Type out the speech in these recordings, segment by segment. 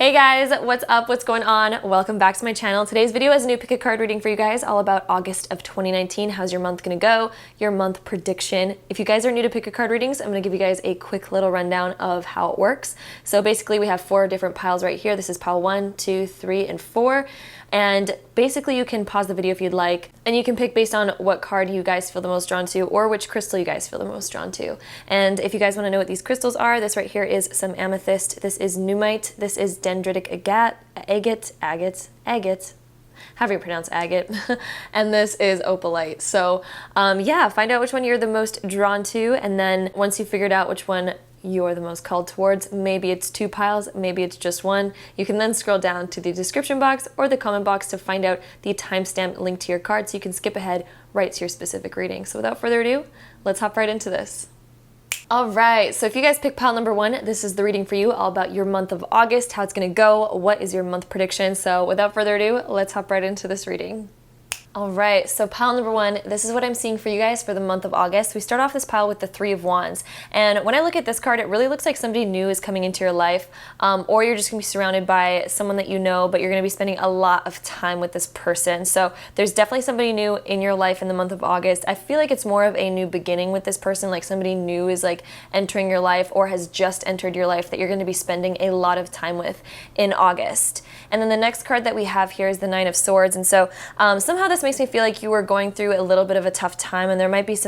Hey guys, what's up? What's going on? Welcome back to my channel. Today's video is a new pick a card reading for you guys, all about August of 2019. How's your month gonna go? Your month prediction. If you guys are new to pick a card readings, I'm gonna give you guys a quick little rundown of how it works. So basically we have 4 different piles right here. This is pile 1, 2, 3, and 4. And basically you can pause the video if you'd like, and you can pick based on what card you guys feel the most drawn to or which crystal you guys feel the most drawn to. And if you guys want to know what these crystals are, this right here is some amethyst, this is numite, this is dendritic agate, however you pronounce agate, and this is opalite. So yeah, find out which one you're the most drawn to, and then once you figured out which one you're the most called towards, maybe it's 2 piles, maybe it's just 1, you can then scroll down to the description box or the comment box to find out the timestamp link to your card so you can skip ahead right to your specific reading. So without further ado, let's hop right into this. Alright, so if you guys pick pile number 1, this is the reading for you, all about your month of August, how it's going to go, what is your month prediction. So without further ado, let's hop right into this reading. Alright, so pile number 1, this is what I'm seeing for you guys for the month of August. We start off this pile with the 3 of Wands, and when I look at this card, it really looks like somebody new is coming into your life, or you're just going to be surrounded by someone that you know, but you're going to be spending a lot of time with this person. So there's definitely somebody new in your life in the month of August. I feel like it's more of a new beginning with this person, like somebody new is like entering your life or has just entered your life that you're going to be spending a lot of time with in August. And then the next card that we have here is the 9 of Swords, and so somehow this makes me feel like you are going through a little bit of a tough time, and there might be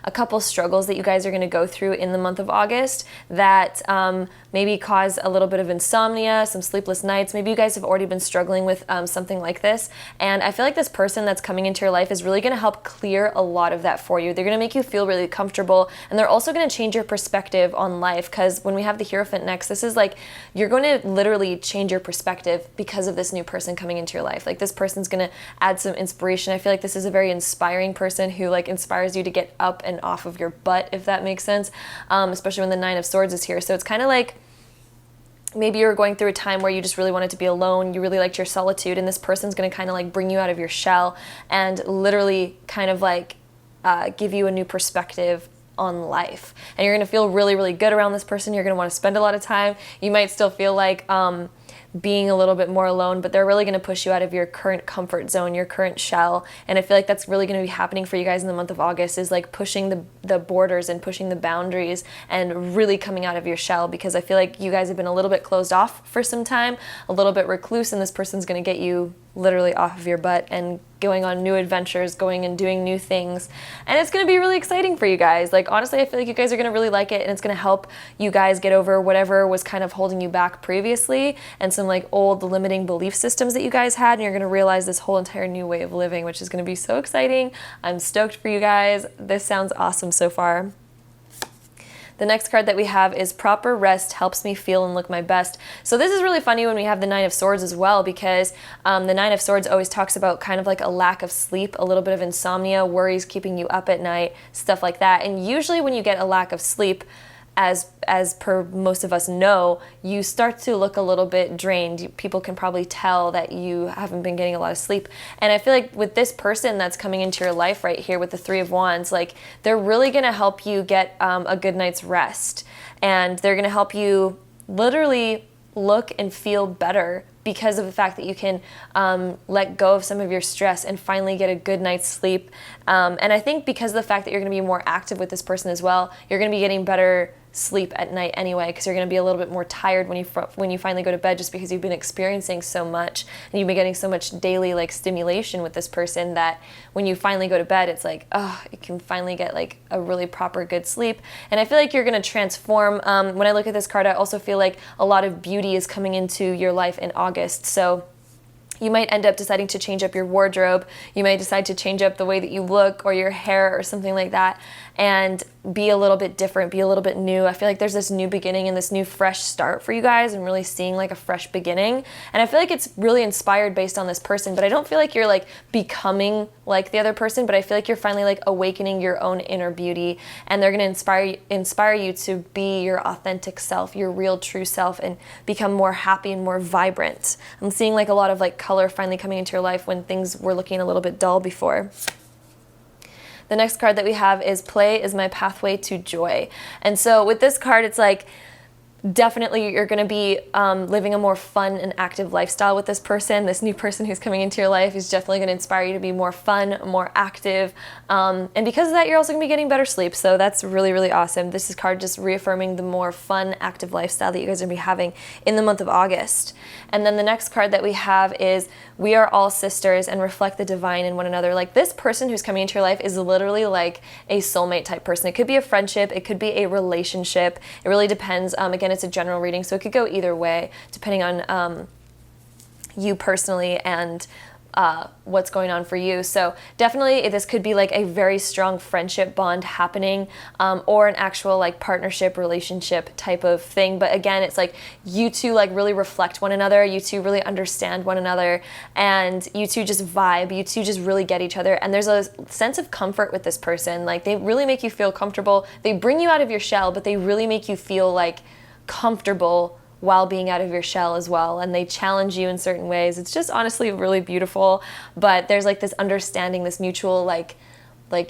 a couple struggles that you guys are going to go through in the month of August that maybe cause a little bit of insomnia, some sleepless nights. Maybe you guys have already been struggling with something like this, and I feel like this person that's coming into your life is really going to help clear a lot of that for you. They're going to make you feel really comfortable, and they're also going to change your perspective on life, because when we have the Hierophant next, this is like you're going to literally change your perspective because of this new person coming into your life. Like this person's going to add some inspiration. I feel like this is a very inspiring person who like inspires you to get up and off of your butt, if that makes sense, especially when the 9 of Swords is here. So it's kind of like maybe you're going through a time where you just really wanted to be alone, you really liked your solitude, and this person's going to kind of like bring you out of your shell and literally kind of like give you a new perspective on life. And you're going to feel really, really good around this person. You're going to want to spend a lot of time. You might still feel like being a little bit more alone, but they're really going to push you out of your current comfort zone, your current shell. And I feel like that's really going to be happening for you guys in the month of August, is like pushing the borders and pushing the boundaries and really coming out of your shell, because I feel like you guys have been a little bit closed off for some time, a little bit recluse, and this person's going to get you literally off of your butt and going on new adventures, going and doing new things. And it's going to be really exciting for you guys. Like honestly, I feel like you guys are going to really like it, and it's going to help you guys get over whatever was kind of holding you back previously and some like old limiting belief systems that you guys had, and you're going to realize this whole entire new way of living, which is going to be so exciting. I'm stoked for you guys. This sounds awesome so far. The next card that we have is Proper Rest Helps Me Feel and Look My Best. So this is really funny when we have the 9 of Swords as well, because the 9 of Swords always talks about kind of like a lack of sleep, a little bit of insomnia, worries keeping you up at night, stuff like that. And usually when you get a lack of sleep, as per most of us know, you start to look a little bit drained. People can probably tell that you haven't been getting a lot of sleep. And I feel like with this person that's coming into your life right here with the 3 of Wands, like they're really going to help you get a good night's rest. And they're going to help you literally look and feel better because of the fact that you can let go of some of your stress and finally get a good night's sleep. And I think because of the fact that you're going to be more active with this person as well, you're going to be getting better sleep at night anyway, because you're going to be a little bit more tired when you finally go to bed, just because you've been experiencing so much and you've been getting so much daily like stimulation with this person that when you finally go to bed, it's like, oh, you can finally get like a really proper good sleep. And I feel like you're going to transform. When I look at this card, I also feel like a lot of beauty is coming into your life in August. So you might end up deciding to change up your wardrobe. You might decide to change up the way that you look or your hair or something like that, and be a little bit different, be a little bit new. I feel like there's this new beginning and this new fresh start for you guys, and really seeing like a fresh beginning. And I feel like it's really inspired based on this person, but I don't feel like you're like becoming like the other person, but I feel like you're finally like awakening your own inner beauty, and they're going to inspire you to be your authentic self, your real true self, and become more happy and more vibrant. I'm seeing like a lot of like color finally coming into your life when things were looking a little bit dull before. The next card that we have is Play is My Pathway to Joy. And so with this card, it's like definitely you're going to be living a more fun and active lifestyle with this person. This new person who's coming into your life is definitely going to inspire you to be more fun, more active. And because of that, you're also going to be getting better sleep. So that's really, really awesome. This is card just reaffirming the more fun, active lifestyle that you guys are going to be having in the month of August. And then the next card that we have is we are all sisters and reflect the divine in one another. Like this person who's coming into your life is literally like a soulmate type person. It could be a friendship. It could be a relationship. It really depends. Again, it's a general reading, so it could go either way depending on you personally and what's going on for you. So definitely this could be like a very strong friendship bond happening, or an actual like partnership relationship type of thing. But again, it's like you two like really reflect one another, you two really understand one another, and you two just vibe, you two just really get each other. And there's a sense of comfort with this person. Like they really make you feel comfortable. They bring you out of your shell, but they really make you feel like comfortable while being out of your shell as well, and they challenge you in certain ways. It's just honestly really beautiful, but there's like this understanding, this mutual like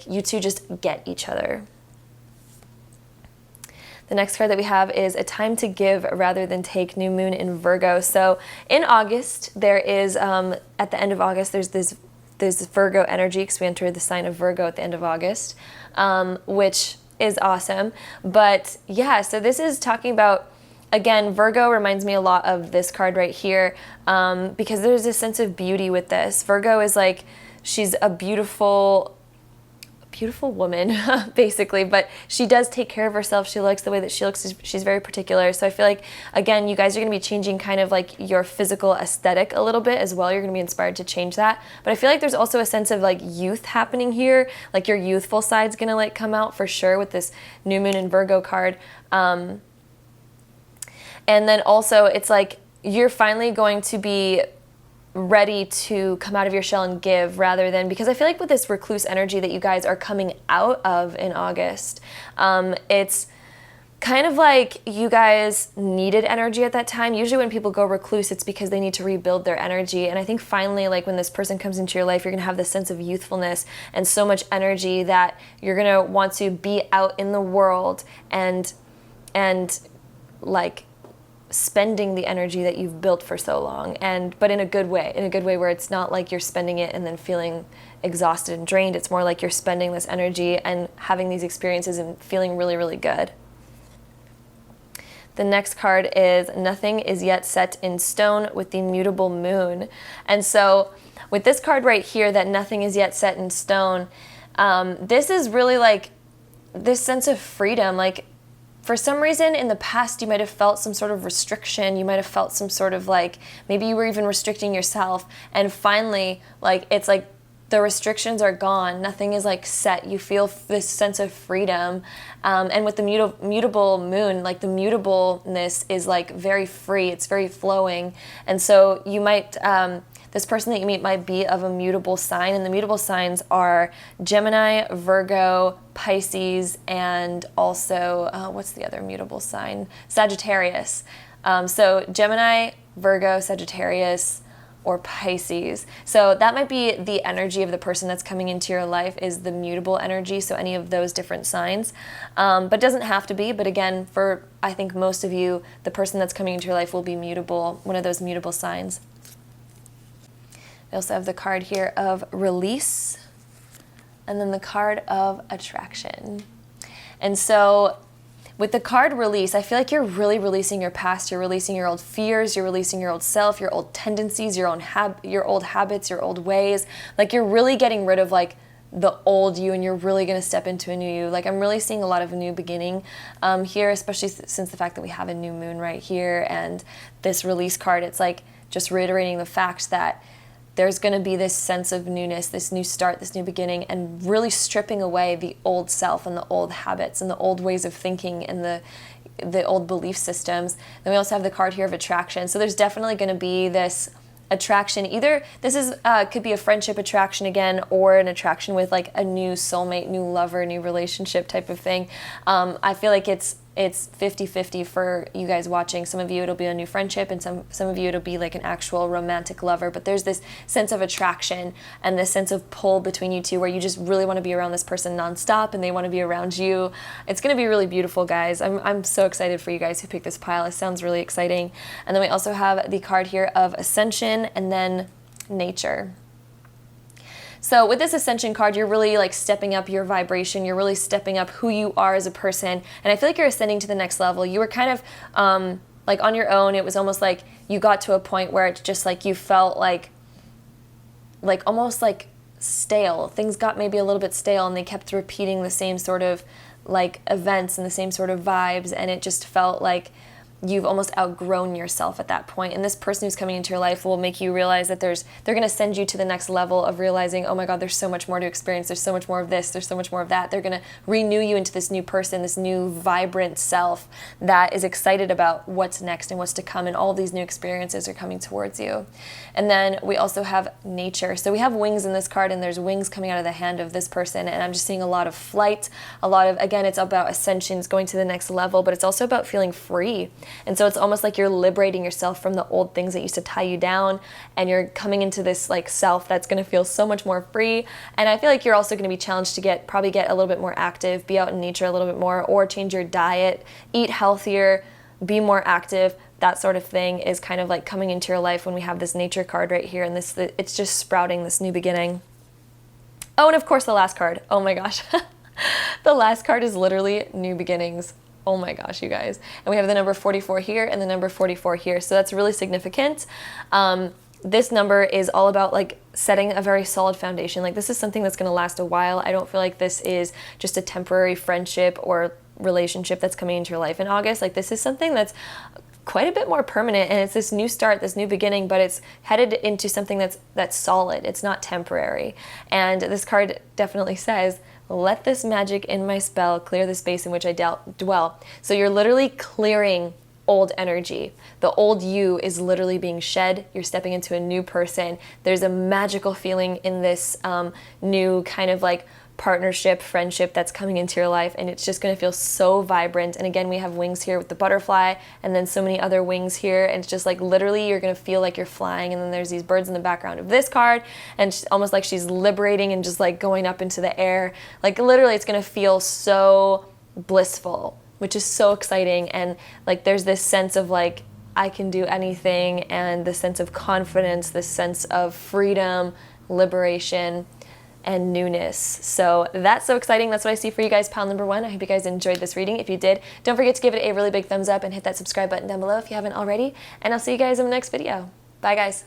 you two just get each other. The next card that we have is a time to give rather than take, new moon in Virgo. So in August, there is, at the end of August, there's this Virgo energy, because we enter the sign of Virgo at the end of August, which is awesome. But yeah, so this is talking about, again, Virgo reminds me a lot of this card right here, because there's a sense of beauty with this. Virgo is like, she's a beautiful woman, basically, but she does take care of herself. She likes the way that she looks. She's very particular. So I feel like, again, you guys are going to be changing kind of like your physical aesthetic a little bit as well. You're going to be inspired to change that. But I feel like there's also a sense of like youth happening here. Like your youthful side's going to like come out for sure with this new moon in Virgo card. And then also it's like you're finally going to be ready to come out of your shell and give, rather than, because I feel like with this recluse energy that you guys are coming out of in August, it's kind of like you guys needed energy at that time. Usually when people go recluse, it's because they need to rebuild their energy. And I think finally, like when this person comes into your life, you're going to have this sense of youthfulness and so much energy that you're going to want to be out in the world and like spending the energy that you've built for so long, but in a good way where it's not like you're spending it and then feeling exhausted and drained. It's more like you're spending this energy and having these experiences and feeling really, really good. The next card is nothing is yet set in stone with the mutable moon. And so with this card right here, that nothing is yet set in stone, this is really like this sense of freedom. Like, for some reason in the past, you might have felt some sort of restriction. You might have felt some sort of like, maybe you were even restricting yourself. And finally, like, it's like the restrictions are gone. Nothing is like set. You feel this sense of freedom. And with the mutable moon, like the mutableness is like very free. It's very flowing. And so you might, this person that you meet might be of a mutable sign, and the mutable signs are Gemini, Virgo, Pisces, and also, what's the other mutable sign? Sagittarius. So Gemini, Virgo, Sagittarius, or Pisces. So that might be the energy of the person that's coming into your life, is the mutable energy, so any of those different signs. But doesn't have to be, but again, for I think most of you, the person that's coming into your life will be mutable, one of those mutable signs. We also have the card here of release, and then the card of attraction. And so with the card release, I feel like you're really releasing your past. You're releasing your old fears. You're releasing your old self, your old tendencies, your old habits, your old ways. Like you're really getting rid of like the old you, and you're really going to step into a new you. Like I'm really seeing a lot of new beginning here, especially since the fact that we have a new moon right here and this release card. It's like just reiterating the fact that there's going to be this sense of newness, this new start, this new beginning, and really stripping away the old self and the old habits and the old ways of thinking and the old belief systems. Then we also have the card here of attraction. So there's definitely going to be this attraction. Either this is could be a friendship attraction again, or an attraction with like a new soulmate, new lover, new relationship type of thing. I feel like it's it's 50-50 for you guys watching. Some of you it'll be a new friendship, and some of you it'll be like an actual romantic lover. But there's this sense of attraction and this sense of pull between you two where you just really want to be around this person nonstop and they want to be around you. It's going to be really beautiful, guys. I'm so excited for you guys who picked this pile. It sounds really exciting. And then we also have the card here of Ascension and then Nature. So with this Ascension card, you're really like stepping up your vibration. You're really stepping up who you are as a person. And I feel like you're ascending to the next level. You were kind of like on your own. It was almost like you got to a point where it's just like you felt like almost like stale. Things got maybe a little bit stale, and they kept repeating the same sort of like events and the same sort of vibes. And it just felt like you've almost outgrown yourself at that point. And this person who's coming into your life will make you realize that they're going to send you to the next level of realizing, oh my God, there's so much more to experience. There's so much more of this. There's so much more of that. They're going to renew you into this new person, this new vibrant self that is excited about what's next and what's to come. And all these new experiences are coming towards you. And then we also have Nature. So we have wings in this card, and there's wings coming out of the hand of this person. And I'm just seeing a lot of flight, a lot of, again, it's about ascensions, going to the next level, but it's also about feeling free. And so it's almost like you're liberating yourself from the old things that used to tie you down, and you're coming into this like self that's going to feel so much more free. And I feel like you're also going to be challenged to probably get a little bit more active, be out in nature a little bit more, or change your diet, eat healthier, be more active. That sort of thing is kind of like coming into your life when we have this Nature card right here, and it's just sprouting this new beginning. Oh, and of course the last card. Oh my gosh. The last card is literally New Beginnings. Oh my gosh, you guys. And we have the number 44 here and the number 44 here. So that's really significant. This number is all about like setting a very solid foundation. Like this is something that's going to last a while. I don't feel like this is just a temporary friendship or relationship that's coming into your life in August. Like this is something that's quite a bit more permanent, and it's this new start, this new beginning, but it's headed into something that's solid. It's not temporary. And this card definitely says, let this magic in my spell clear the space in which I dwell. So you're literally clearing old energy. The old you is literally being shed. You're stepping into a new person. There's a magical feeling in this new kind of like partnership, friendship that's coming into your life, and it's just going to feel so vibrant. And again, we have wings here with the butterfly, and then so many other wings here, and it's just like literally you're going to feel like you're flying. And then there's these birds in the background of this card, and it's almost like she's liberating and just like going up into the air. Like literally it's going to feel so blissful, which is so exciting. And like there's this sense of like I can do anything, and this sense of confidence, this sense of freedom, liberation, and newness. So that's so exciting. That's what I see for you guys, pile number 1. I hope you guys enjoyed this reading. If you did, don't forget to give it a really big thumbs up and hit that subscribe button down below if you haven't already. And I'll see you guys in the next video. Bye, guys.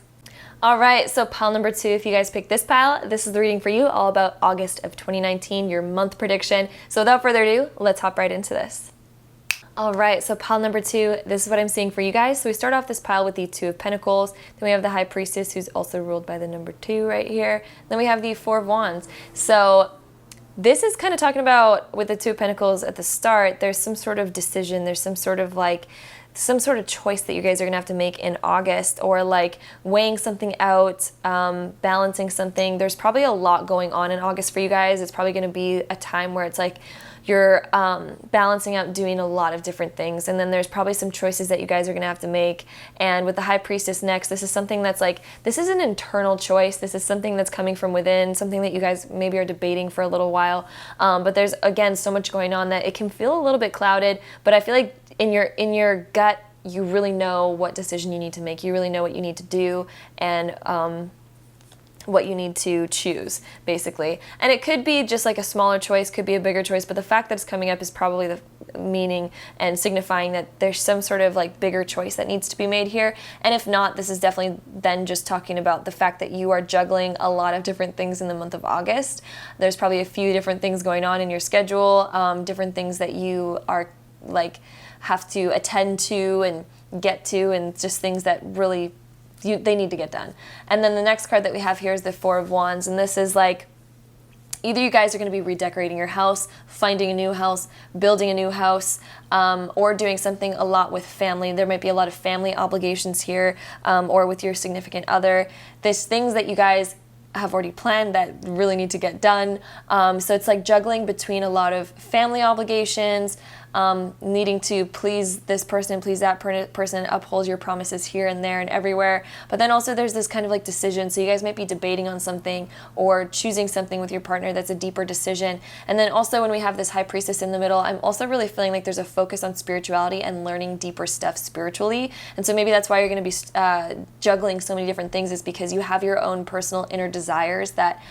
All right, so pile number 2, if you guys picked this pile, this is the reading for you, all about August of 2019, your month prediction. So without further ado, let's hop right into this. All right, so pile number 2, this is what I'm seeing for you guys. So we start off this pile with the 2 of Pentacles. Then we have the High Priestess, who's also ruled by the number 2 right here. Then we have the 4 of Wands. So this is kind of talking about, with the 2 of Pentacles at the start, there's some sort of decision, there's some sort of choice that you guys are gonna have to make in August, or like weighing something out, balancing something. There's probably a lot going on in August for you guys. It's probably gonna be a time where it's like you're balancing out doing a lot of different things, and then there's probably some choices that you guys are gonna have to make. And with the High Priestess next, this is something that's like, this is an internal choice. This is something that's coming from within, something that you guys maybe are debating for a little while. But there's, again, so much going on that it can feel a little bit clouded, but I feel like in your gut, you really know what decision you need to make. You really know what you need to do, and what you need to choose, basically. And it could be just like a smaller choice, could be a bigger choice, but the fact that it's coming up is probably the meaning and signifying that there's some sort of like bigger choice that needs to be made here. And if not, this is definitely then just talking about the fact that you are juggling a lot of different things in the month of August. There's probably a few different things going on in your schedule, different things that you are like have to attend to and get to, and just things that really they need to get done. And then the next card that we have here is the 4 of Wands, and this is like either you guys are going to be redecorating your house, finding a new house, building a new house, or doing something a lot with family. There might be a lot of family obligations here, or with your significant other. There's things that you guys have already planned that really need to get done. So it's like juggling between a lot of family obligations, needing to please this person, please that person, uphold your promises here and there and everywhere. But then also there's this kind of like decision. So you guys might be debating on something or choosing something with your partner that's a deeper decision. And then also when we have this high priestess in the middle, I'm also really feeling like there's a focus on spirituality and learning deeper stuff spiritually. And so maybe that's why you're going to be juggling so many different things, is because you have your own personal inner desires that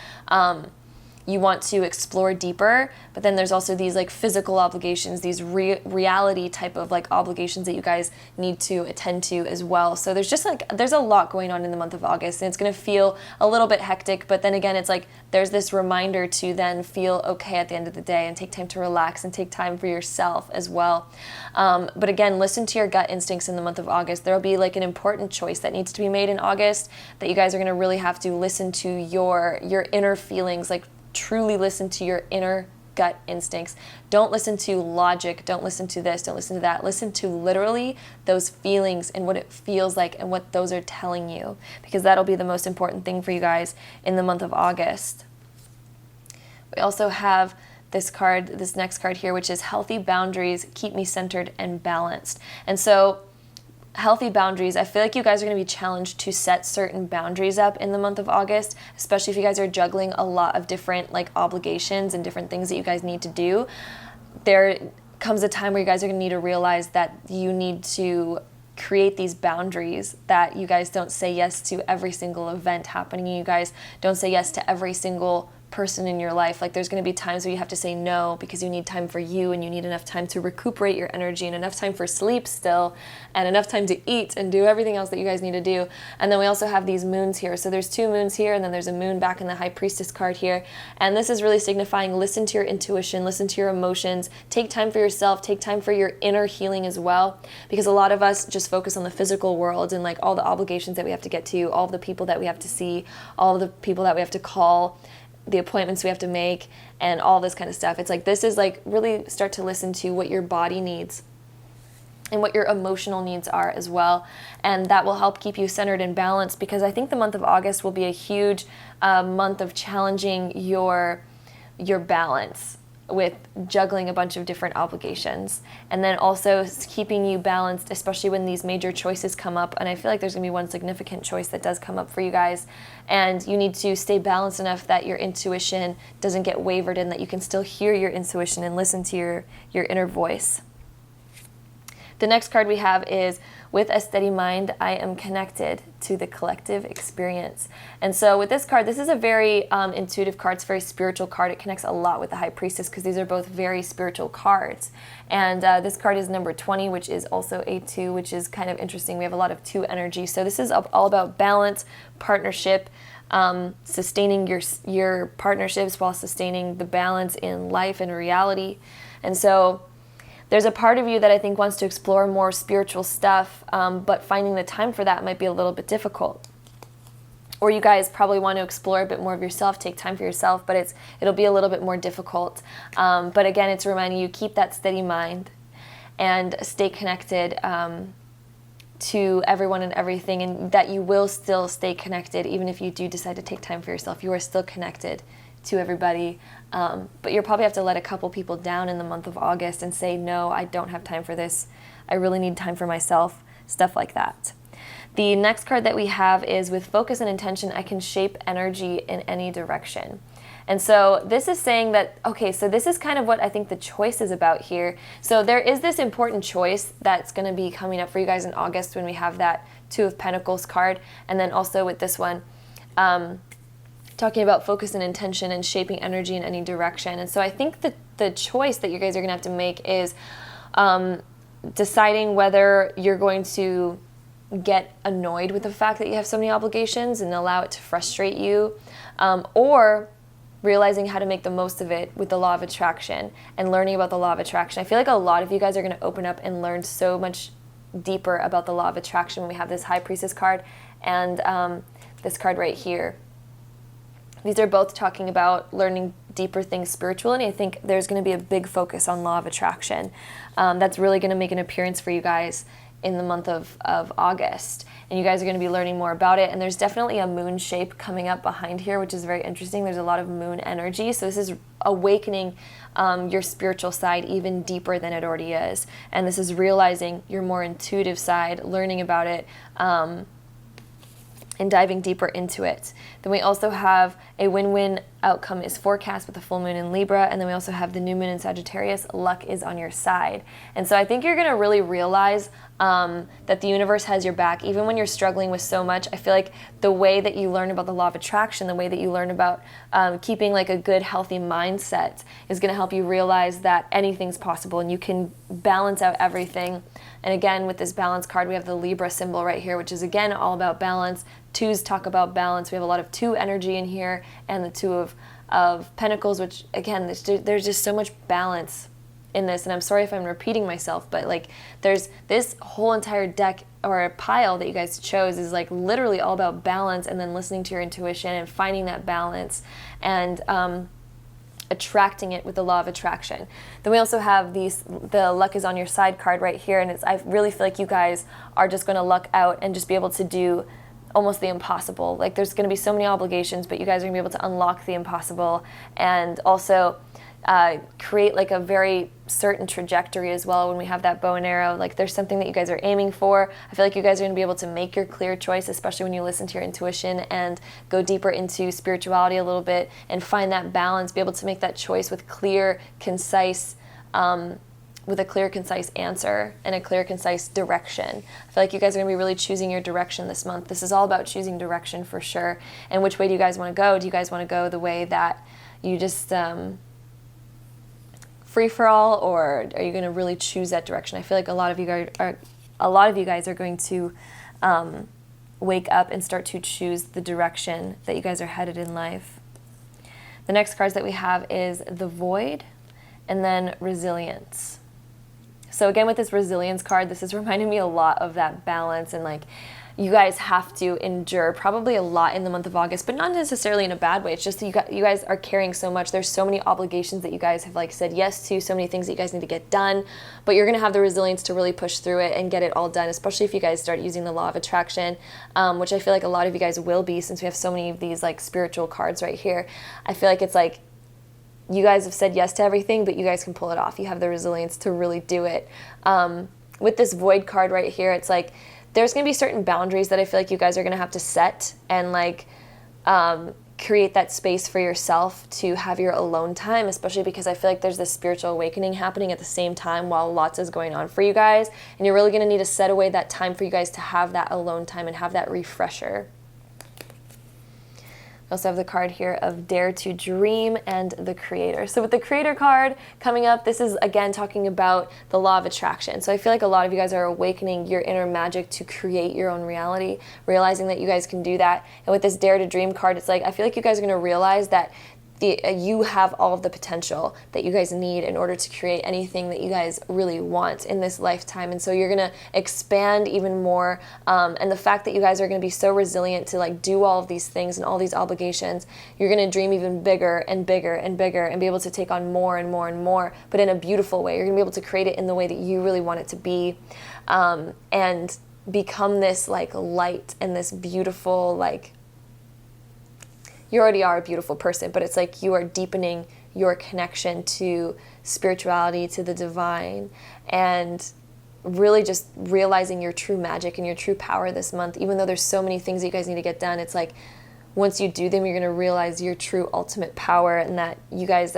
you want to explore deeper, but then there's also these like physical obligations, these reality type of like obligations that you guys need to attend to as well. So there's just like, there's a lot going on in the month of August, and it's going to feel a little bit hectic, but then again, it's like there's this reminder to then feel okay at the end of the day and take time to relax and take time for yourself as well. But again, listen to your gut instincts in the month of August. There'll be like an important choice that needs to be made in August that you guys are going to really have to listen to your inner feelings, like truly listen to your inner gut instincts. Don't listen to logic. Don't listen to this. Don't listen to that. Listen to literally those feelings and what it feels like and what those are telling you, because that'll be the most important thing for you guys in the month of August. We also have this next card here, which is healthy boundaries keep me centered and balanced. And so healthy boundaries, I feel like you guys are going to be challenged to set certain boundaries up in the month of August, especially if you guys are juggling a lot of different like obligations and different things that you guys need to do. There comes a time where you guys are going to need to realize that you need to create these boundaries, that you guys don't say yes to every single event happening. You guys don't say yes to every single person in your life. Like there's going to be times where you have to say no because you need time for you and you need enough time to recuperate your energy and enough time for sleep still and enough time to eat and do everything else that you guys need to do. And then we also have these moons here. So there's two moons here and then there's a moon back in the High Priestess card here. And this is really signifying listen to your intuition, listen to your emotions, take time for yourself, take time for your inner healing as well. Because a lot of us just focus on the physical world and like all the obligations that we have to get to, all the people that we have to see, all the people that we have to call, the appointments we have to make, and all this kind of stuff. It's like, this is like really start to listen to what your body needs and what your emotional needs are as well. And that will help keep you centered and balanced, because I think the month of August will be a huge month of challenging your balance with juggling a bunch of different obligations, and then also keeping you balanced, especially when these major choices come up. And I feel like there's gonna be one significant choice that does come up for you guys, and you need to stay balanced enough that your intuition doesn't get wavered in, that you can still hear your intuition and listen to your inner voice. The next card we have is, with a steady mind, I am connected to the collective experience. And so with this card, this is a very intuitive card. It's a very spiritual card. It connects a lot with the High Priestess because these are both very spiritual cards. And this card is number 20, which is also a 2, which is kind of interesting. We have a lot of 2 energy. So this is all about balance, partnership, sustaining your partnerships while sustaining the balance in life and reality. And so there's a part of you that I think wants to explore more spiritual stuff, but finding the time for that might be a little bit difficult. Or you guys probably want to explore a bit more of yourself, take time for yourself, but it'll be a little bit more difficult. But again, it's reminding you, keep that steady mind and stay connected to everyone and everything, and that you will still stay connected even if you do decide to take time for yourself. You are still connected to everybody, but you'll probably have to let a couple people down in the month of August and say, no, I don't have time for this. I really need time for myself, stuff like that. The next card that we have is, with focus and intention, I can shape energy in any direction. And so this is saying that, okay, so this is kind of what I think the choice is about here. So there is this important choice that's going to be coming up for you guys in August when we have that 2 of Pentacles card, and then also with this one, talking about focus and intention and shaping energy in any direction. And so I think that the choice that you guys are going to have to make is deciding whether you're going to get annoyed with the fact that you have so many obligations and allow it to frustrate you, or realizing how to make the most of it with the law of attraction and learning about the law of attraction. I feel like a lot of you guys are going to open up and learn so much deeper about the law of attraction when we have this High Priestess card and this card right here. These are both talking about learning deeper things spiritually, and I think there's going to be a big focus on law of attraction. That's really going to make an appearance for you guys in the month of August. and you guys are going to be learning more about it. And there's definitely a moon shape coming up behind here, which is very interesting. There's a lot of moon energy. So this is awakening your spiritual side even deeper than it already is. And this is realizing your more intuitive side, learning about it, and diving deeper into it. Then we also have a win-win outcome is forecast with the full moon in Libra, and then we also have the new moon in Sagittarius, luck is on your side. And so I think you're gonna really realize that the universe has your back, even when you're struggling with so much. I feel like the way that you learn about the law of attraction, the way that you learn about keeping like a good, healthy mindset is gonna help you realize that anything's possible and you can balance out everything. And again, with this balance card, we have the Libra symbol right here, which is again all about balance. Twos talk about balance. We have a lot of two energy in here, and the two of pentacles, which again, there's just so much balance in this. And I'm sorry if I'm repeating myself, but like there's this whole entire deck or a pile that you guys chose is like literally all about balance, and then listening to your intuition and finding that balance and attracting it with the law of attraction. Then we also have the luck is on your side card right here, and I really feel like you guys are just going to luck out and just be able to do almost the impossible. Like there's going to be so many obligations, but you guys are going to be able to unlock the impossible and also create like a very certain trajectory as well. When we have that bow and arrow, like there's something that you guys are aiming for. I feel like you guys are going to be able to make your clear choice, especially when you listen to your intuition and go deeper into spirituality a little bit and find that balance, be able to make that choice with clear, concise, with a clear, concise answer and a clear, concise direction. I feel like you guys are going to be really choosing your direction this month. This is all about choosing direction for sure. And which way do you guys want to go? Do you guys want to go the way that you just free for all, or are you going to really choose that direction? I feel like a lot of you guys are going to wake up and start to choose the direction that you guys are headed in life. The next cards that we have is the Void and then Resilience. So again, with this Resilience card, this is reminding me a lot of that balance, and like you guys have to endure probably a lot in the month of August, but not necessarily in a bad way. It's just that you guys are carrying so much. There's so many obligations that you guys have like said yes to, so many things that you guys need to get done, but you're going to have the resilience to really push through it and get it all done, especially if you guys start using the law of attraction, which I feel like a lot of you guys will be, since we have so many of these like spiritual cards right here. I feel like it's like you guys have said yes to everything, but you guys can pull it off. You have the resilience to really do it. With this Void card right here, it's like there's going to be certain boundaries that I feel like you guys are going to have to set and like create that space for yourself to have your alone time, especially because I feel like there's this spiritual awakening happening at the same time while lots is going on for you guys. And you're really going to need to set away that time for you guys to have that alone time and have that refresher. We also have the card here of Dare to Dream and the Creator. So with the Creator card coming up, this is again talking about the law of attraction. So I feel like a lot of you guys are awakening your inner magic to create your own reality, realizing that you guys can do that. And with this Dare to Dream card, it's like I feel like you guys are going to realize that you have all of the potential that you guys need in order to create anything that you guys really want in this lifetime. And so you're going to expand even more. And the fact that you guys are going to be so resilient to like do all of these things and all these obligations, you're going to dream even bigger and bigger and bigger and be able to take on more and more and more, but in a beautiful way. You're going to be able to create it in the way that you really want it to be, and become this like light and this beautiful, like, you already are a beautiful person, but it's like you are deepening your connection to spirituality, to the divine, and really just realizing your true magic and your true power this month. Even though there's so many things that you guys need to get done, it's like once you do them, you're going to realize your true ultimate power and that you guys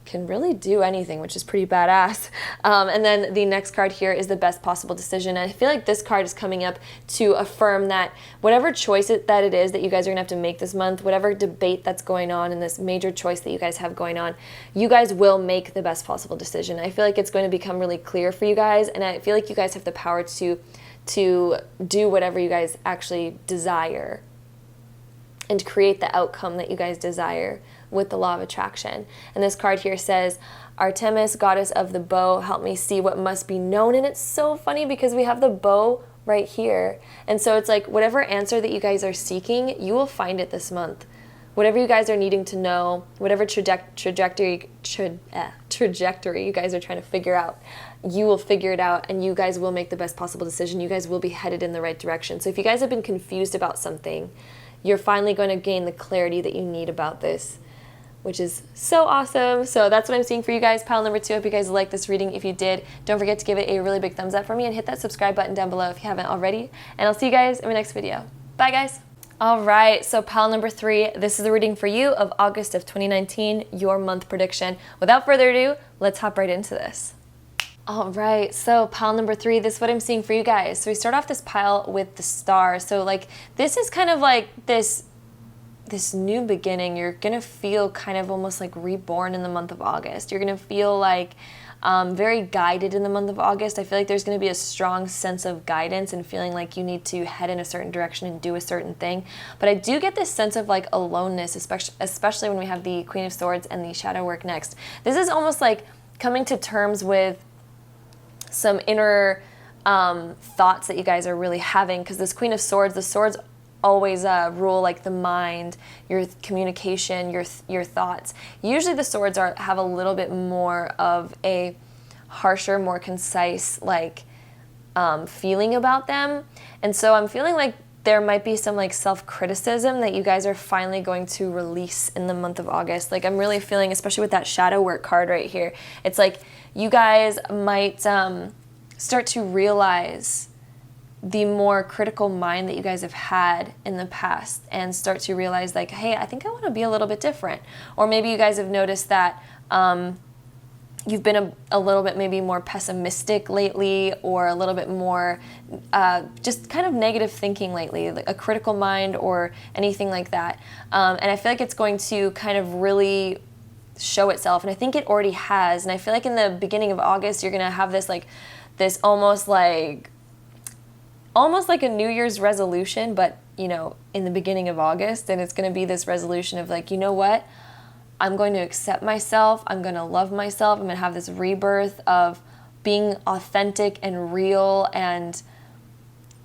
can really do anything, which is pretty badass. And then the next card here is the best possible decision. And I feel like this card is coming up to affirm that whatever choice that it is that you guys are gonna have to make this month, whatever debate that's going on and this major choice that you guys have going on, you guys will make the best possible decision. I feel like it's going to become really clear for you guys, and I feel like you guys have the power to do whatever you guys actually desire and create the outcome that you guys desire with the law of attraction. And this card here says, Artemis, goddess of the bow, help me see what must be known. And it's so funny because we have the bow right here. And so it's like whatever answer that you guys are seeking, you will find it this month. whatever you guys are needing to know, whatever trajectory you guys are trying to figure out, you will figure it out and you guys will make the best possible decision. You guys will be headed in the right direction. So if you guys have been confused about something, you're finally going to gain the clarity that you need about this, which is so awesome. So that's what I'm seeing for you guys. Pile number 2. I hope you guys liked this reading. If you did, don't forget to give it a really big thumbs up for me and hit that subscribe button down below if you haven't already. And I'll see you guys in my next video. Bye, guys. All right, so pile number 3, this is the reading for you of August of 2019, your month prediction. Without further ado, let's hop right into this. All right, so pile number 3, this is what I'm seeing for you guys. So we start off this pile with the star. So like, this is kind of like this new beginning. You're gonna feel kind of almost like reborn in the month of August. You're gonna feel like very guided in the month of August. I feel like there's going to be a strong sense of guidance and feeling like you need to head in a certain direction and do a certain thing. But I do get this sense of like aloneness, especially when we have the Queen of Swords and the shadow work next. This is almost like coming to terms with some inner thoughts that you guys are really having, because this Queen of Swords, the swords always rule like the mind, your communication, your thoughts. Usually the swords have a little bit more of a harsher, more concise like feeling about them. And so I'm feeling like there might be some like self-criticism that you guys are finally going to release in the month of August. Like I'm really feeling, especially with that shadow work card right here, it's like you guys might start to realize the more critical mind that you guys have had in the past and start to realize like, hey, I think I want to be a little bit different. Or maybe you guys have noticed that you've been a little bit maybe more pessimistic lately, or a little bit more just kind of negative thinking lately, like a critical mind or anything like that. And I feel like it's going to kind of really show itself, and I think it already has. And I feel like in the beginning of August, you're going to have this almost like a New Year's resolution, but, you know, in the beginning of August. And it's going to be this resolution of like, you know what? I'm going to accept myself. I'm going to love myself. I'm going to have this rebirth of being authentic and real, and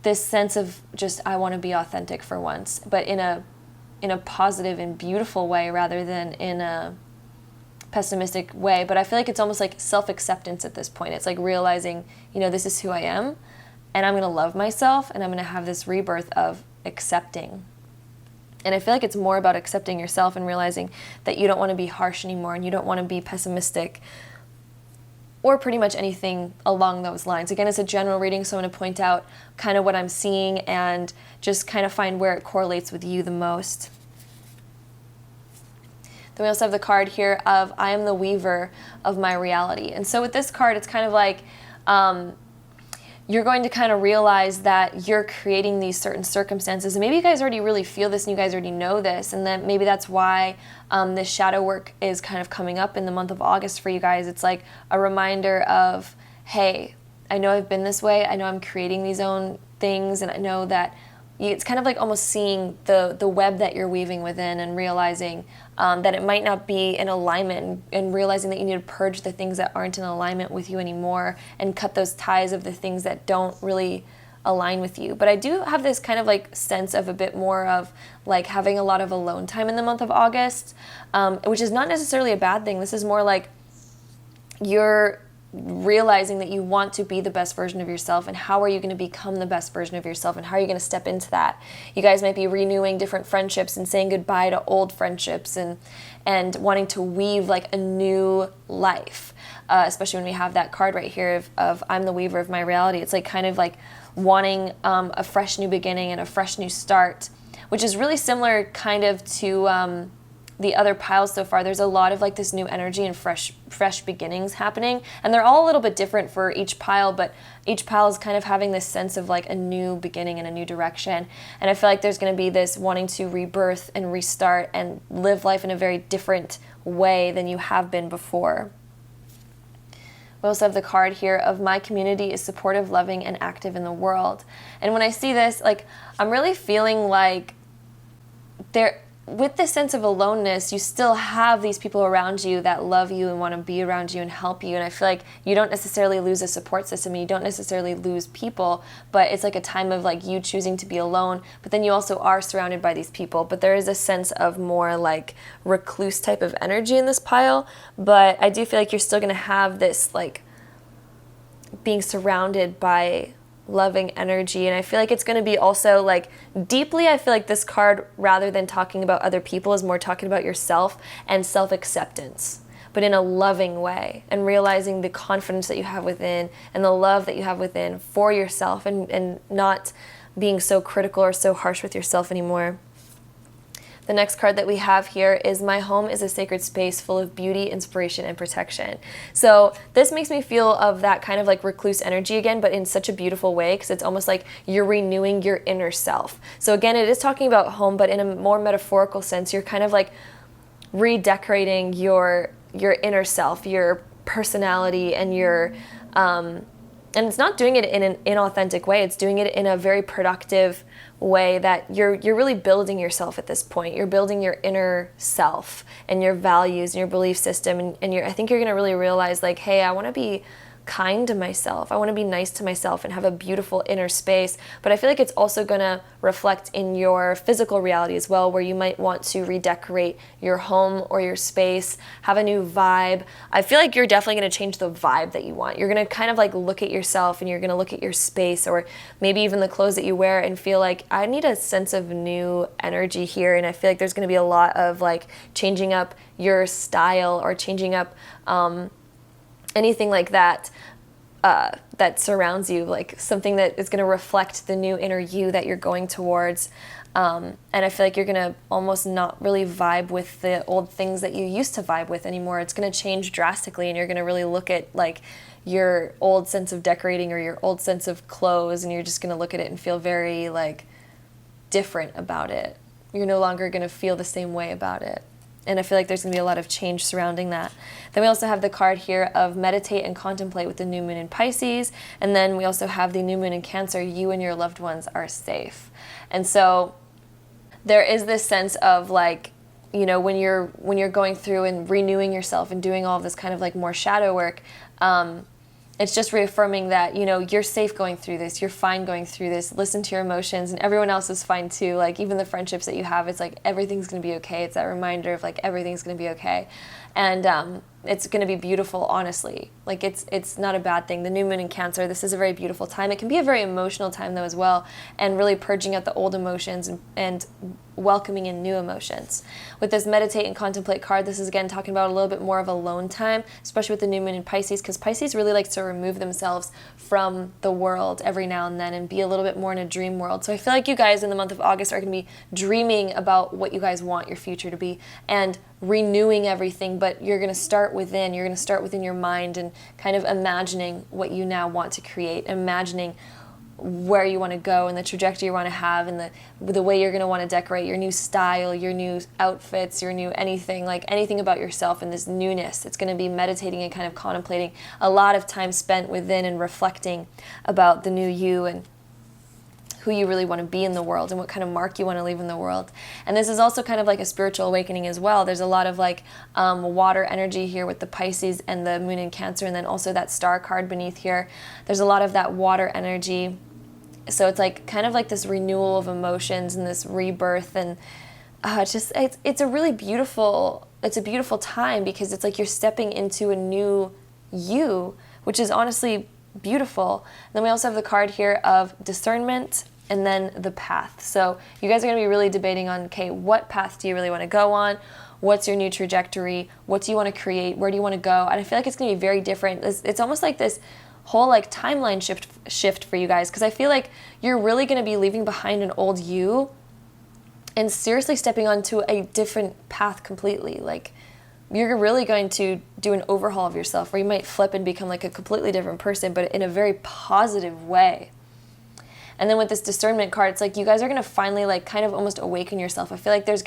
this sense of just, I want to be authentic for once, but in a positive and beautiful way rather than in a pessimistic way. But I feel like it's almost like self-acceptance at this point. It's like realizing, you know, this is who I am. And I'm going to love myself, and I'm going to have this rebirth of accepting. And I feel like it's more about accepting yourself and realizing that you don't want to be harsh anymore, and you don't want to be pessimistic or pretty much anything along those lines. Again, it's a general reading, so I'm going to point out kind of what I'm seeing and just kind of find where it correlates with you the most. Then we also have the card here of I am the weaver of my reality. And so with this card, it's kind of like you're going to kind of realize that you're creating these certain circumstances. And maybe you guys already really feel this and you guys already know this. And then maybe that's why this shadow work is kind of coming up in the month of August for you guys. It's like a reminder of, hey, I know I've been this way. I know I'm creating these own things. And I know that it's kind of like almost seeing the web that you're weaving within and realizing that it might not be in alignment, and realizing that you need to purge the things that aren't in alignment with you anymore and cut those ties of the things that don't really align with you. But I do have this kind of like sense of a bit more of like having a lot of alone time in the month of August, which is not necessarily a bad thing. This is more like you're realizing that you want to be the best version of yourself, and how are you going to become the best version of yourself, and how are you going to step into that. You guys might be renewing different friendships and saying goodbye to old friendships and wanting to weave like a new life, especially when we have that card right here of I'm the weaver of my reality. It's like kind of like wanting a fresh new beginning and a fresh new start, which is really similar kind of to the other piles so far. There's a lot of like this new energy and fresh beginnings happening, and they're all a little bit different for each pile, but each pile is kind of having this sense of like a new beginning and a new direction. And I feel like there's going to be this wanting to rebirth and restart and live life in a very different way than you have been before. We also have the card here of my community is supportive, loving, and active in the world. And when I see this, like, I'm really feeling like with this sense of aloneness, you still have these people around you that love you and want to be around you and help you. And I feel like you don't necessarily lose a support system, and you don't necessarily lose people, but it's like a time of like you choosing to be alone. But then you also are surrounded by these people. But there is a sense of more like recluse type of energy in this pile. But I do feel like you're still going to have this like being surrounded by loving energy. And I feel like it's going to be also like deeply, I feel like this card, rather than talking about other people, is more talking about yourself and self-acceptance, but in a loving way, and realizing the confidence that you have within and the love that you have within for yourself, and not being so critical or so harsh with yourself anymore. The next card that we have here is my home is a sacred space full of beauty, inspiration, and protection. So this makes me feel of that kind of like recluse energy again, but in such a beautiful way, because it's almost like you're renewing your inner self. So again, it is talking about home, but in a more metaphorical sense, you're kind of like redecorating your inner self, your personality, and your and it's not doing it in an inauthentic way. It's doing it in a very productive way that you're really building yourself at this point. You're building your inner self and your values and your belief system. And I think you're going to really realize like, hey, I want to be kind to myself. I want to be nice to myself and have a beautiful inner space. But I feel like it's also going to reflect in your physical reality as well, where you might want to redecorate your home or your space, have a new vibe. I feel like you're definitely going to change the vibe that you want. You're going to kind of like look at yourself, and you're going to look at your space, or maybe even the clothes that you wear, and feel like I need a sense of new energy here. And I feel like there's going to be a lot of like changing up your style, or changing up anything like that that surrounds you, like something that is going to reflect the new inner you that you're going towards. And I feel like you're going to almost not really vibe with the old things that you used to vibe with anymore. It's going to change drastically, and you're going to really look at like your old sense of decorating or your old sense of clothes, and you're just going to look at it and feel very like different about it. You're no longer going to feel the same way about it. And I feel like there's going to be a lot of change surrounding that. Then we also have the card here of meditate and contemplate with the new moon in Pisces. And then we also have the new moon in Cancer. You and your loved ones are safe. And so there is this sense of like, you know, when you're going through and renewing yourself and doing all of this kind of like more shadow work, it's just reaffirming that, you know, you're safe going through this. You're fine going through this. Listen to your emotions, and everyone else is fine too. Like even the friendships that you have, it's like everything's going to be okay. It's that reminder of like everything's going to be okay. And it's going to be beautiful, honestly. Like it's not a bad thing. The new moon in Cancer, this is a very beautiful time. It can be a very emotional time though as well, and really purging out the old emotions and welcoming in new emotions. With this meditate and contemplate card, this is again talking about a little bit more of alone time, especially with the new moon in Pisces, because Pisces really likes to remove themselves from the world every now and then and be a little bit more in a dream world. So I feel like you guys in the month of August are going to be dreaming about what you guys want your future to be and renewing everything, but you're going to start within. You're going to start within your mind and kind of imagining what you now want to create, imagining where you want to go and the trajectory you want to have, and the way you're going to want to decorate your new style, your new outfits, your new anything, like anything about yourself and this newness. It's going to be meditating and kind of contemplating, a lot of time spent within and reflecting about the new you and who you really want to be in the world and what kind of mark you want to leave in the world. And this is also kind of like a spiritual awakening as well. There's a lot of like water energy here with the Pisces and the moon in Cancer, and then also that star card beneath here. There's a lot of that water energy. So it's like kind of like this renewal of emotions and this rebirth, and it's a really beautiful, it's a beautiful time, because it's like you're stepping into a new you, which is honestly beautiful. And then we also have the card here of discernment and then the path. So you guys are going to be really debating on, okay, what path do you really want to go on? What's your new trajectory? What do you want to create? Where do you want to go? And I feel like it's going to be very different. It's almost like this whole like timeline shift for you guys, because I feel like you're really going to be leaving behind an old you and seriously stepping onto a different path completely. Like you're really going to do an overhaul of yourself, where you might flip and become like a completely different person, but in a very positive way. And then with this discernment card, it's like you guys are going to finally like kind of almost awaken yourself. I feel like there's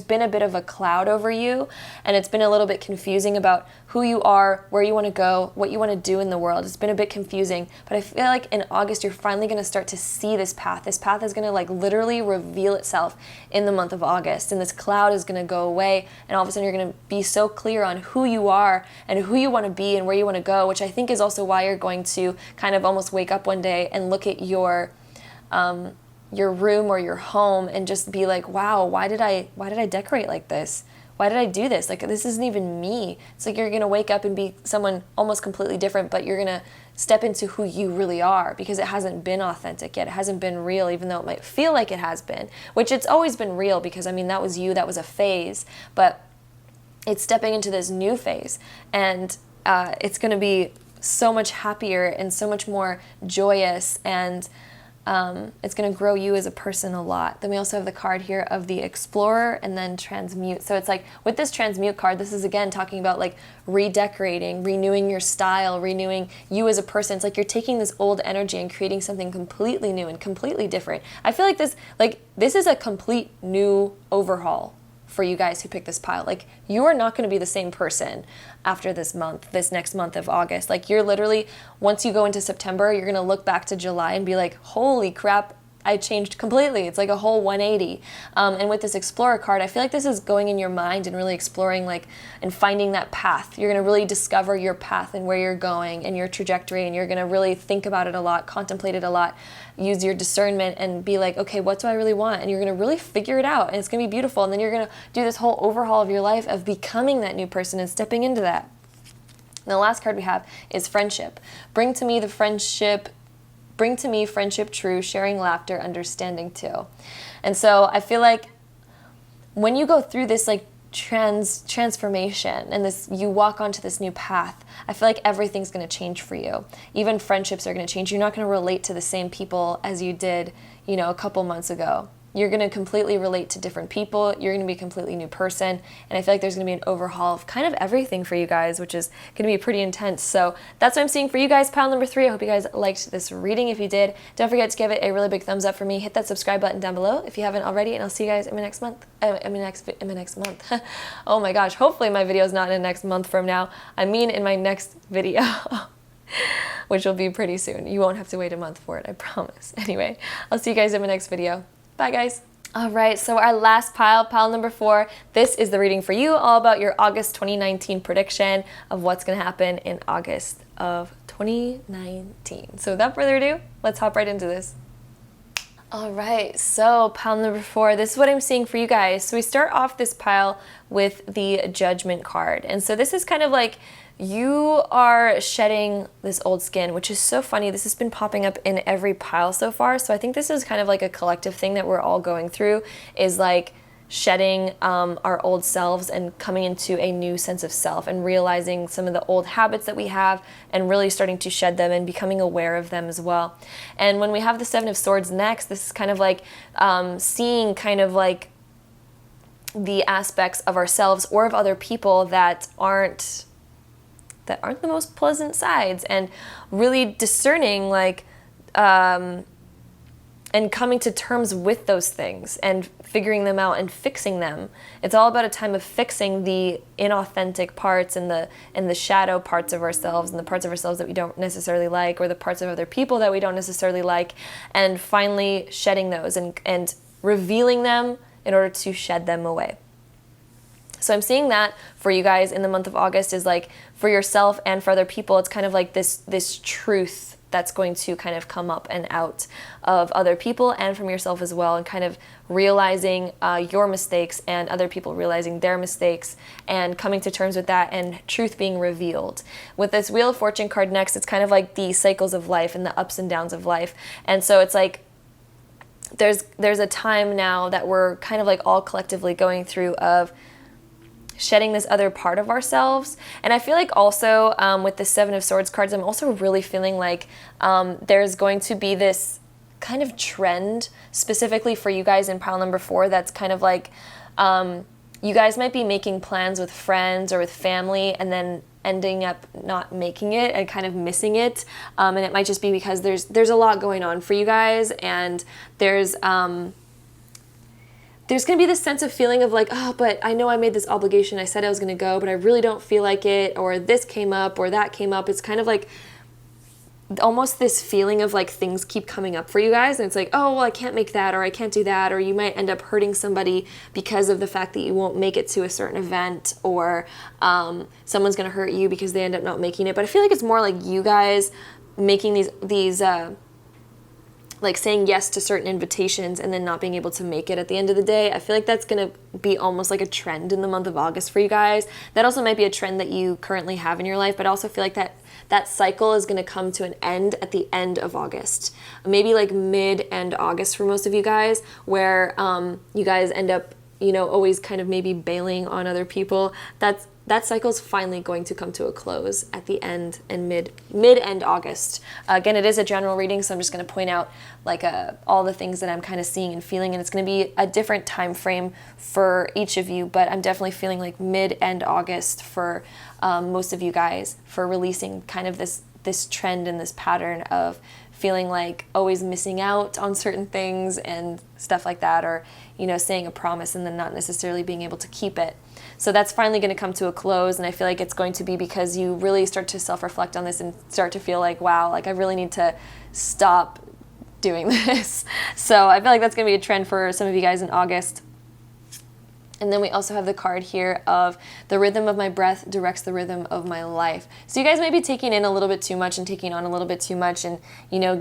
been a bit of a cloud over you, and it's been a little bit confusing about who you are, where you want to go, what you want to do in the world. It's been a bit confusing, but I feel like in August you're finally going to start to see this path. This path is going to like literally reveal itself in the month of August, and this cloud is going to go away, and all of a sudden you're going to be so clear on who you are and who you want to be and where you want to go, which I think is also why you're going to kind of almost wake up one day and look at your room or your home and just be like, wow, why did I decorate like this? Why did I do this? Like, this isn't even me. It's like you're going to wake up and be someone almost completely different, but you're going to step into who you really are, because it hasn't been authentic yet. It hasn't been real, even though it might feel like it has been, which it's always been real, because I mean, that was you, that was a phase, but it's stepping into this new phase, and it's going to be so much happier and so much more joyous, and it's going to grow you as a person a lot. Then we also have the card here of the Explorer and then Transmute. So it's like with this Transmute card, this is again talking about like redecorating, renewing your style, renewing you as a person. It's like you're taking this old energy and creating something completely new and completely different. I feel like this is a complete new overhaul for you guys who pick this pile. Like, you are not going to be the same person after this next month of August. Like, you're literally, once you go into September, you're going to look back to July and be like, holy crap, I changed completely. It's like a whole 180. And with this Explorer card, I feel like this is going in your mind and really exploring like and finding that path. You're going to really discover your path and where you're going and your trajectory, and you're going to really think about it a lot, contemplate it a lot, use your discernment and be like, okay, what do I really want? And you're going to really figure it out, and it's going to be beautiful. And then you're going to do this whole overhaul of your life of becoming that new person and stepping into that. And the last card we have is Friendship. Bring to me friendship true, sharing laughter, understanding too. And so I feel like when you go through this like transformation and this, you walk onto this new path, I feel like everything's going to change for you. Even friendships are going to change. You're not going to relate to the same people as you did, a couple months ago. You're going to completely relate to different people. You're going to be a completely new person. And I feel like there's going to be an overhaul of kind of everything for you guys, which is going to be pretty intense. So that's what I'm seeing for you guys. Pile number 3. I hope you guys liked this reading. If you did, don't forget to give it a really big thumbs up for me. Hit that subscribe button down below if you haven't already. And I'll see you guys in my next month. In my next month. Oh my gosh. Hopefully my video is not in the next month from now. I mean in my next video. Which will be pretty soon. You won't have to wait a month for it, I promise. Anyway, I'll see you guys in my next video. Bye, guys. All right, so our last pile number 4, this is the reading for you, all about your August 2019 prediction of what's going to happen in August of 2019. So without further ado, let's hop right into this. All right, so pile number 4, this is what I'm seeing for you guys. So we start off this pile with the Judgment card. And so this is kind of like you are shedding this old skin, which is so funny. This has been popping up in every pile so far. So I think this is kind of like a collective thing that we're all going through, is like shedding our old selves and coming into a new sense of self and realizing some of the old habits that we have and really starting to shed them and becoming aware of them as well. And when we have the 7 of Swords next, this is kind of like seeing kind of like the aspects of ourselves or of other people that aren't the most pleasant sides, and really discerning like and coming to terms with those things and figuring them out and fixing them. It's all about a time of fixing the inauthentic parts and the shadow parts of ourselves and the parts of ourselves that we don't necessarily like, or the parts of other people that we don't necessarily like, and finally shedding those and revealing them in order to shed them away. So I'm seeing that for you guys in the month of August is like for yourself and for other people, it's kind of like this truth that's going to kind of come up and out of other people and from yourself as well, and kind of realizing your mistakes and other people realizing their mistakes and coming to terms with that and truth being revealed. With this Wheel of Fortune card next, it's kind of like the cycles of life and the ups and downs of life. And so it's like there's a time now that we're kind of like all collectively going through of shedding this other part of ourselves. And I feel like also with the 7 of Swords cards, I'm also really feeling like there's going to be this kind of trend specifically for you guys in pile number 4 that's kind of like you guys might be making plans with friends or with family and then ending up not making it and kind of missing it. And it might just be because there's a lot going on for you guys, and there's going to be this sense of feeling of like, oh, but I know I made this obligation. I said I was going to go, but I really don't feel like it, or this came up or that came up. It's kind of like almost this feeling of like things keep coming up for you guys, and it's like, oh, well, I can't make that, or I can't do that, or you might end up hurting somebody because of the fact that you won't make it to a certain event, or someone's going to hurt you because they end up not making it. But I feel like it's more like you guys making these like saying yes to certain invitations and then not being able to make it at the end of the day. I feel like that's going to be almost like a trend in the month of August for you guys. That also might be a trend that you currently have in your life, but I also feel like that cycle is going to come to an end at the end of August. Maybe like mid-end August for most of you guys, where you guys end up, always kind of maybe bailing on other people. That cycle is finally going to come to a close at the end and mid-end August. Again, it is a general reading, so I'm just going to point out like all the things that I'm kind of seeing and feeling, and it's going to be a different time frame for each of you, but I'm definitely feeling like mid-end August for most of you guys, for releasing kind of this trend and this pattern of feeling like always missing out on certain things and stuff like that, or saying a promise and then not necessarily being able to keep it. So that's finally going to come to a close, and I feel like it's going to be because you really start to self-reflect on this and start to feel like, wow, like I really need to stop doing this. So I feel like that's going to be a trend for some of you guys in August. And then we also have the card here of the rhythm of my breath directs the rhythm of my life. So you guys may be taking in a little bit too much and taking on a little bit too much, and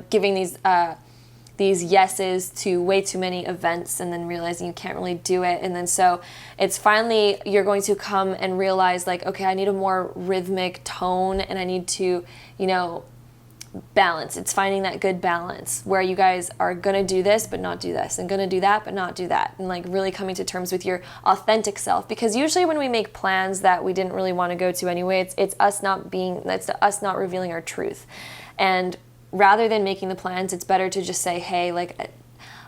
giving these yeses to way too many events and then realizing you can't really do it. And then so it's finally, you're going to come and realize like, okay, I need a more rhythmic tone, and I need to, balance. It's finding that good balance where you guys are going to do this but not do this, and going to do that but not do that, and like really coming to terms with your authentic self. Because usually when we make plans that we didn't really want to go to anyway, it's us not revealing our truth. And rather than making the plans, it's better to just say, hey, like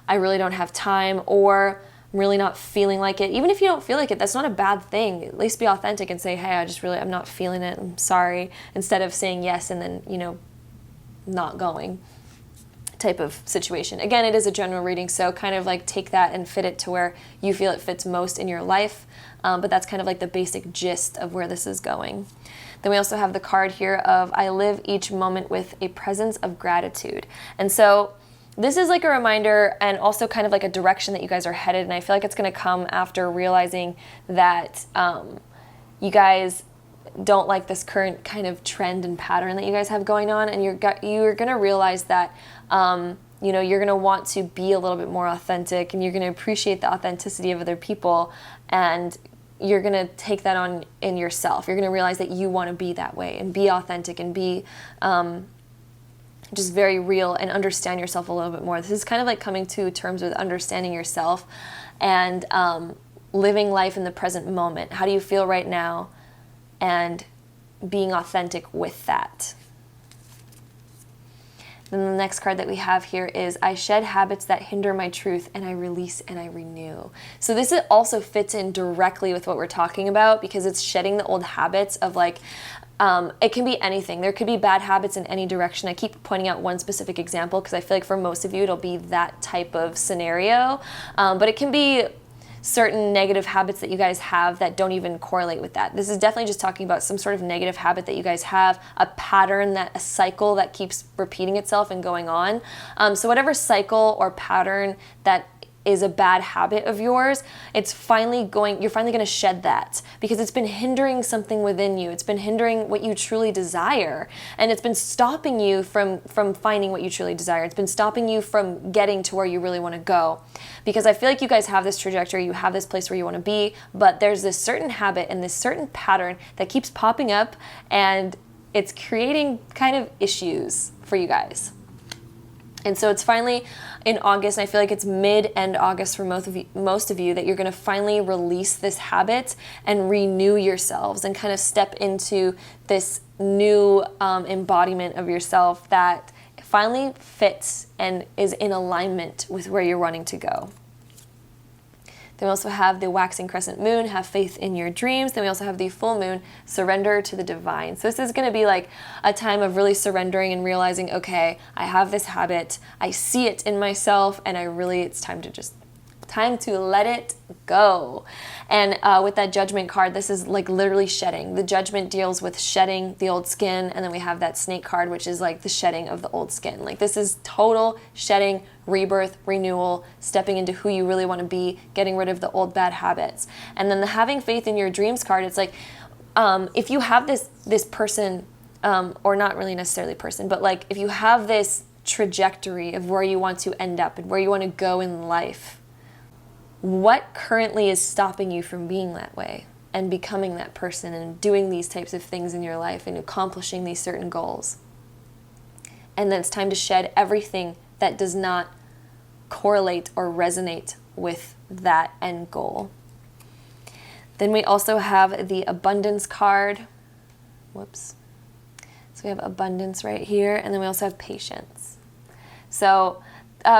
I really don't have time, or I'm really not feeling like it. Even if you don't feel like it, that's not a bad thing. At least be authentic and say, hey, I'm not feeling it, I'm sorry, instead of saying yes and then not going type of situation. Again, it is a general reading, so kind of like take that and fit it to where you feel it fits most in your life, but that's kind of like the basic gist of where this is going. Then we also have the card here of I live each moment with a presence of gratitude. And so this is like a reminder and also kind of like a direction that you guys are headed, and I feel like it's going to come after realizing that you guys don't like this current kind of trend and pattern that you guys have going on, and you're going to realize that you're going to want to be a little bit more authentic, and you're going to appreciate the authenticity of other people, and you're going to take that on in yourself. You're going to realize that you want to be that way and be authentic and be just very real and understand yourself a little bit more. This is kind of like coming to terms with understanding yourself and living life in the present moment. How do you feel right now? And being authentic with that. Then the next card that we have here is I shed habits that hinder my truth, and I release and I renew. So this also fits in directly with what we're talking about, because it's shedding the old habits of like, it can be anything. There could be bad habits in any direction. I keep pointing out one specific example because I feel like for most of you it'll be that type of scenario, but it can be certain negative habits that you guys have that don't even correlate with that. This is definitely just talking about some sort of negative habit that you guys have, a pattern, a cycle that keeps repeating itself and going on. So whatever cycle or pattern that is a bad habit of yours, you're finally going to shed that, because it's been hindering something within you. It's been hindering what you truly desire, and it's been stopping you from finding what you truly desire. It's been stopping you from getting to where you really want to go, because I feel like you guys have this trajectory, you have this place where you want to be, but there's this certain habit and this certain pattern that keeps popping up, and it's creating kind of issues for you guys. And so it's finally in August, and I feel like it's mid-end August for most of you that you're going to finally release this habit and renew yourselves and kind of step into this new embodiment of yourself that finally fits and is in alignment with where you're wanting to go. Then we also have the waxing crescent moon, have faith in your dreams. Then we also have the full moon, surrender to the divine. So this is going to be like a time of really surrendering and realizing, okay, I have this habit, I see it in myself, and it's time to let it go. And with that judgment card, this is like literally shedding. The judgment deals with shedding the old skin, and then we have that snake card, which is like the shedding of the old skin. Like this is total shedding, rebirth, renewal, stepping into who you really want to be, getting rid of the old bad habits. And then the having faith in your dreams card, it's like if you have this person, or not really necessarily person, but like if you have this trajectory of where you want to end up and where you want to go in life, what currently is stopping you from being that way and becoming that person and doing these types of things in your life and accomplishing these certain goals? And then it's time to shed everything that does not correlate or resonate with that end goal. Then we also have the abundance card. Whoops. So we have abundance right here, and then we also have patience. So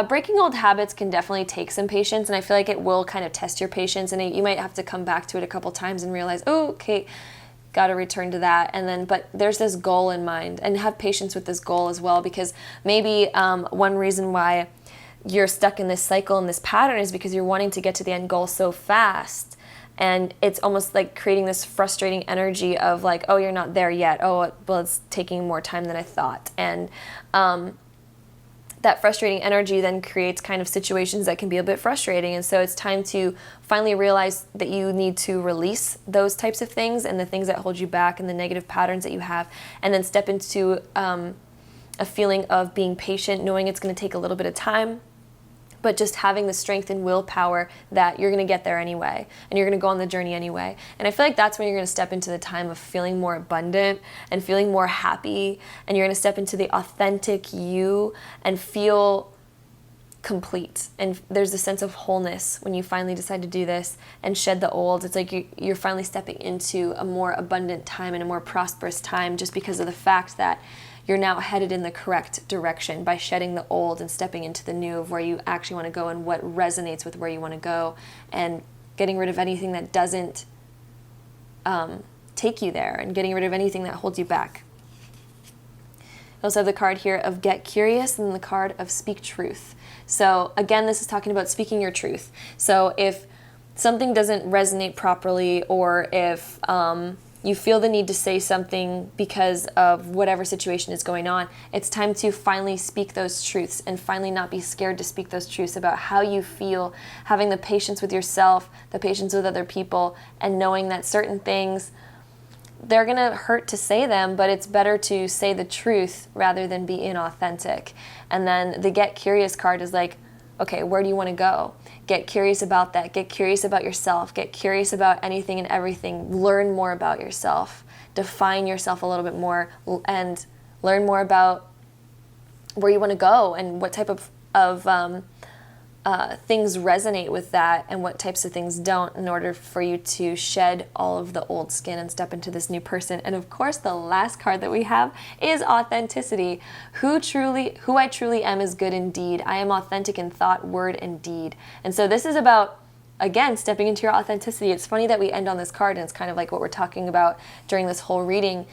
breaking old habits can definitely take some patience, and I feel like it will kind of test your patience, and you might have to come back to it a couple times and realize, oh, okay, got to return to that. And then, but there's this goal in mind, and have patience with this goal as well, because maybe one reason why you're stuck in this cycle and this pattern is because you're wanting to get to the end goal so fast. And it's almost like creating this frustrating energy of like, oh, you're not there yet. Oh, well, it's taking more time than I thought. And that frustrating energy then creates kind of situations that can be a bit frustrating. And so it's time to finally realize that you need to release those types of things and the things that hold you back and the negative patterns that you have, and then step into a feeling of being patient, knowing it's going to take a little bit of time, but just having the strength and willpower that you're going to get there anyway, and you're going to go on the journey anyway. And I feel like that's when you're going to step into the time of feeling more abundant and feeling more happy, and you're going to step into the authentic you and feel complete. And there's a sense of wholeness when you finally decide to do this and shed the old. It's like you're finally stepping into a more abundant time and a more prosperous time, just because of the fact that you're now headed in the correct direction by shedding the old and stepping into the new of where you actually want to go and what resonates with where you want to go, and getting rid of anything that doesn't take you there, and getting rid of anything that holds you back. I also have the card here of get curious, and the card of speak truth. So again, this is talking about speaking your truth. So if something doesn't resonate properly, or if you feel the need to say something because of whatever situation is going on, it's time to finally speak those truths and finally not be scared to speak those truths about how you feel, having the patience with yourself, the patience with other people, and knowing that certain things, they're going to hurt to say them, but it's better to say the truth rather than be inauthentic. And then the get curious card is like, okay, where do you want to go? Get curious about that. Get curious about yourself. Get curious about anything and everything. Learn more about yourself. Define yourself a little bit more, and learn more about where you want to go and what type of things resonate with that and what types of things don't, in order for you to shed all of the old skin and step into this new person. And of course, the last card that we have is authenticity. Who I truly am is good indeed. I am authentic in thought, word, and deed. And so this is about, again, stepping into your authenticity. It's funny that we end on this card, and it's kind of like what we're talking about during this whole reading.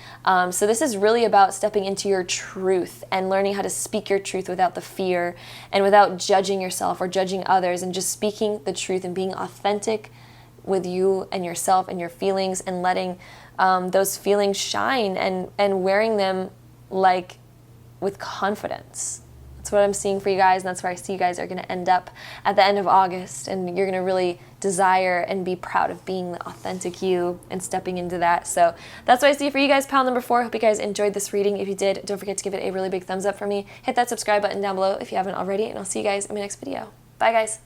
So this is really about stepping into your truth and learning how to speak your truth without the fear and without judging yourself or judging others, and just speaking the truth and being authentic with you and yourself and your feelings, and letting those feelings shine and wearing them like with confidence. That's what I'm seeing for you guys, and that's where I see you guys are going to end up at the end of August, and you're going to really desire and be proud of being the authentic you and stepping into that. So that's what I see for you guys, pile number 4. Hope you guys enjoyed this reading. If you did, don't forget to give it a really big thumbs up for me. Hit that subscribe button down below if you haven't already, and I'll see you guys in my next video. Bye, guys.